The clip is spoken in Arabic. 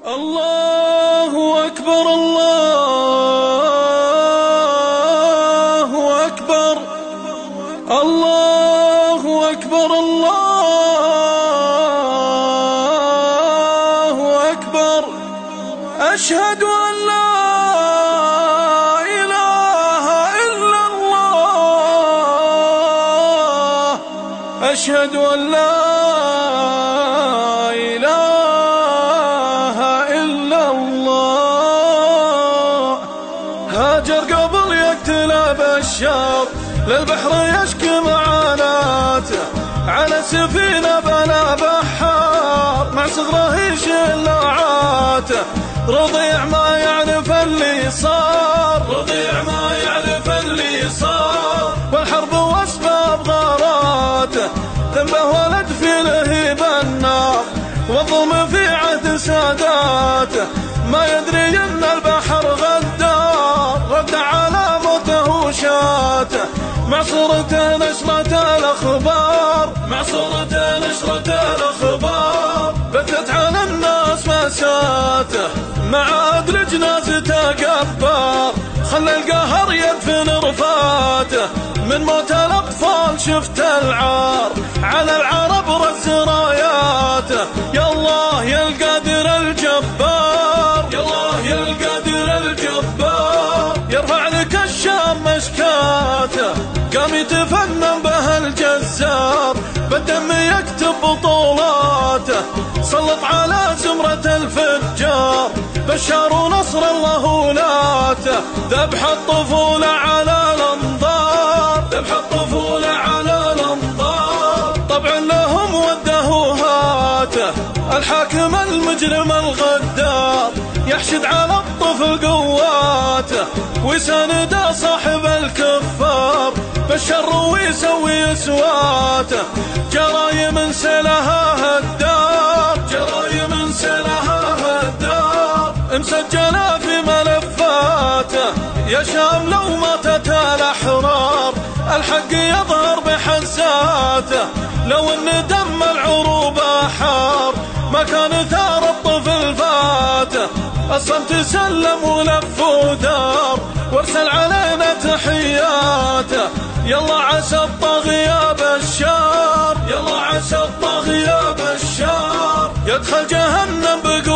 الله أكبر الله أكبر الله أكبر الله أكبر. أشهد أن لا إله إلا الله. أشهد أن لا إله إلا الله. هاجر قبل يقتله بشار للبحر يشكي معاناته، على سفينة بلا بحار مع صغره يشيل لوعاته. رضيع ما يعرف اللي صار، رضيع ما يعرف اللي صار، والحرب واسباب غاراته. ذنبه ولد في لهيب النار، والظلم في عهد ساداته. ما يدري ان البحر غدار، رد على موته وشاته. معصورته نشرة الأخبار، معصورته نشرة الأخبار، بثت على الناس مساته. مع عدل جنازته قبار، خلى القهر يدفن رفاته. من موت الأطفال شفت العار، على العرب رز راياته. يا الله يا القادر الجبار، يا الله يا القادر الجبار، يرفع لك الشام مشكاته. قام يتفنن به الجزار، بالدم يكتب بطولاته. سلط على زمرة الفجار، بشار ونصر الله ولاته. ذبح الطفولة على الأنظار، ذبح الطفولة على الأنظار، طبع لهم وده وهاته. الحاكم المجرم الغدار، يحشد على الطفل قواته، ويساند صاحب الكفار بالشر ويسوي سواته. جرايم سلها هالدار، جرايم سلها هالدار، مسجلة في ملفاته. يا شام لو ماتت الأحرار، الحق يظهر بحزاته. لو ان دم العروبة حار، ما كان ثار الطفل فاته. الصمت سلم ولف ودار، وارسل علينا تحياته. يلا عسى الطاغية بشار، يلا عسى الطاغية بشار، يدخل جهنم بقوة